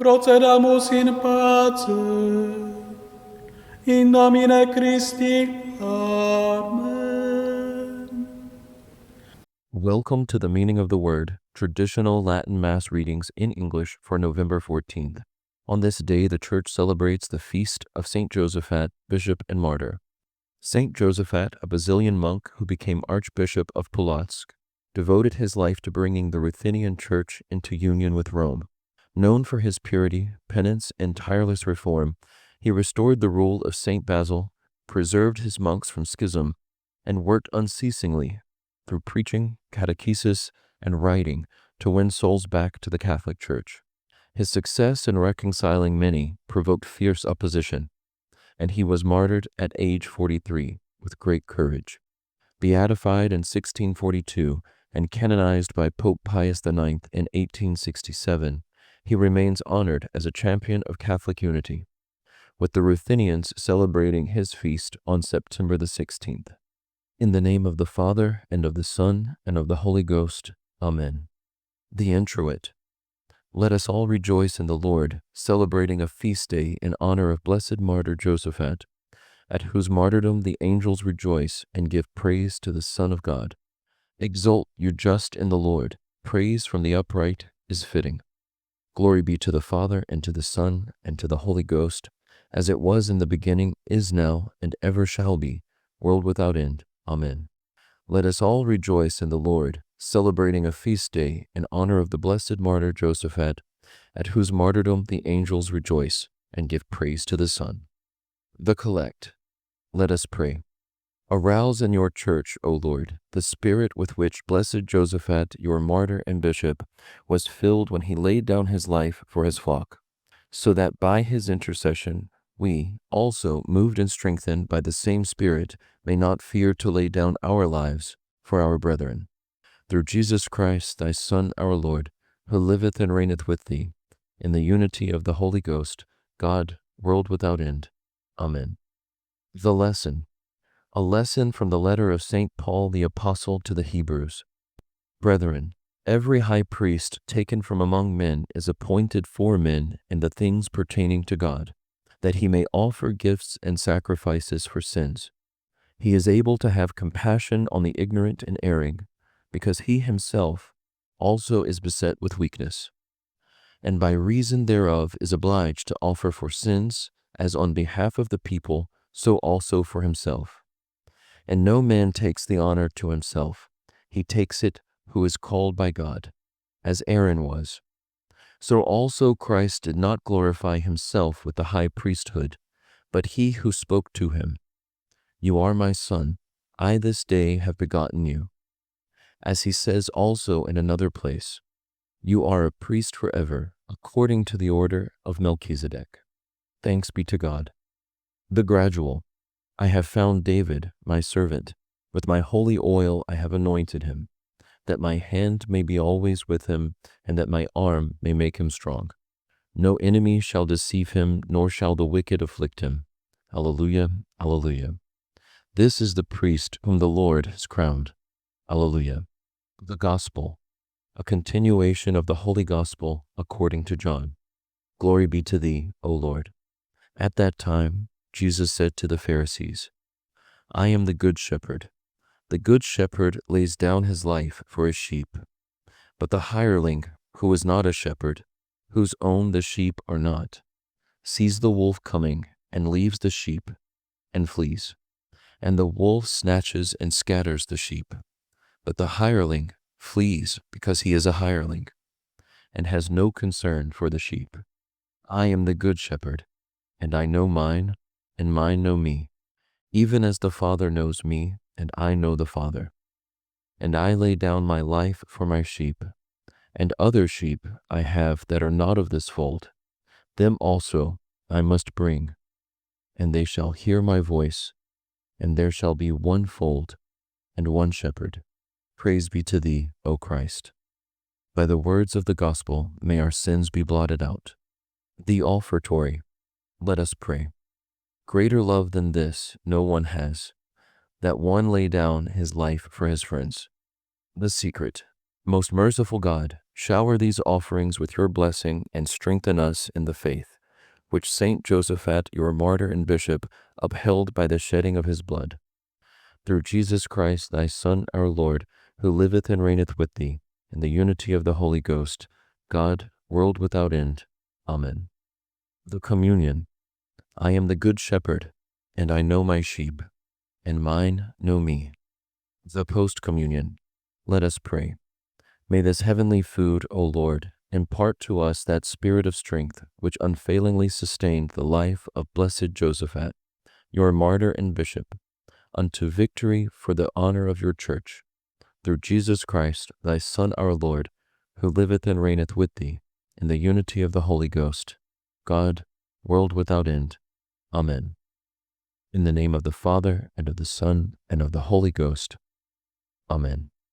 Procedamus in pace. In nomine Christi. Amen. Welcome to the Meaning of the Word, traditional Latin Mass readings in English for November 14th. On this day, the Church celebrates the feast of St. Josaphat, Bishop and Martyr. St. Josaphat, a Basilian monk who became Archbishop of Polotsk, devoted his life to bringing the Ruthenian Church into union with Rome. Known for his purity, penance, and tireless reform, he restored the rule of St. Basil, preserved his monks from schism, and worked unceasingly through preaching, catechesis, and writing to win souls back to the Catholic Church. His success in reconciling many provoked fierce opposition, and he was martyred at age 43 with great courage. Beatified in 1642 and canonized by Pope Pius IX in 1867, he remains honored as a champion of Catholic unity, with the Ruthenians celebrating his feast on September the 16th. In the name of the Father, and of the Son, and of the Holy Ghost. Amen. The Introit. Let us all rejoice in the Lord, celebrating a feast day in honor of blessed martyr Josaphat, at whose martyrdom the angels rejoice and give praise to the Son of God. Exult, you just, in the Lord. Praise from the upright is fitting. Glory be to the Father, and to the Son, and to the Holy Ghost, as it was in the beginning, is now, and ever shall be, world without end. Amen. Let us all rejoice in the Lord, celebrating a feast day in honor of the blessed martyr Josaphat, at whose martyrdom the angels rejoice and give praise to the Son. The Collect. Let us pray. Arouse in your Church, O Lord, the spirit with which blessed Josaphat, your martyr and bishop, was filled when he laid down his life for his flock, so that by his intercession we, also moved and strengthened by the same Spirit, may not fear to lay down our lives for our brethren. Through Jesus Christ, thy Son, our Lord, who liveth and reigneth with thee, in the unity of the Holy Ghost, God, world without end. Amen. The Lesson. A lesson from the letter of St. Paul the Apostle to the Hebrews. Brethren, every high priest taken from among men is appointed for men in the things pertaining to God, that he may offer gifts and sacrifices for sins. He is able to have compassion on the ignorant and erring, because he himself also is beset with weakness, and by reason thereof is obliged to offer for sins, as on behalf of the people, so also for himself. And no man takes the honor to himself, he takes it who is called by God, as Aaron was. So also Christ did not glorify himself with the high priesthood, but he who spoke to him, You are my Son, I this day have begotten you. As he says also in another place, You are a priest forever, according to the order of Melchizedek. Thanks be to God. The Gradual. I have found David, my servant. With my holy oil I have anointed him, that my hand may be always with him, and that my arm may make him strong. No enemy shall deceive him, nor shall the wicked afflict him. Alleluia, alleluia. This is the priest whom the Lord has crowned. Alleluia. The Gospel. A continuation of the Holy Gospel according to John. Glory be to thee, O Lord. At that time, Jesus said to the Pharisees, I am the good shepherd. The good shepherd lays down his life for his sheep. But the hireling, who is not a shepherd, whose own the sheep are not, sees the wolf coming, and leaves the sheep, and flees. And the wolf snatches and scatters the sheep. But the hireling flees because he is a hireling, and has no concern for the sheep. I am the good shepherd, and I know mine, and mine know me, even as the Father knows me, and I know the Father. And I lay down my life for my sheep. And other sheep I have that are not of this fold. Them also I must bring, and they shall hear my voice, and there shall be one fold and one shepherd. Praise be to thee, O Christ. By the words of the gospel may our sins be blotted out. The Offertory. Let us pray. Greater love than this no one has, that one lay down his life for his friends. The Secret. Most merciful God, shower these offerings with your blessing and strengthen us in the faith, which Saint Josaphat, your martyr and bishop, upheld by the shedding of his blood. Through Jesus Christ, thy Son, our Lord, who liveth and reigneth with thee, in the unity of the Holy Ghost, God, world without end. Amen. The Communion. I am the Good Shepherd, and I know my sheep, and mine know me. The Post-Communion. Let us pray. May this heavenly food, O Lord, impart to us that spirit of strength which unfailingly sustained the life of blessed Josaphat, your martyr and bishop, unto victory for the honor of your church. Through Jesus Christ, thy Son, our Lord, who liveth and reigneth with thee, in the unity of the Holy Ghost, God, world without end. Amen. In the name of the Father, and of the Son, and of the Holy Ghost. Amen.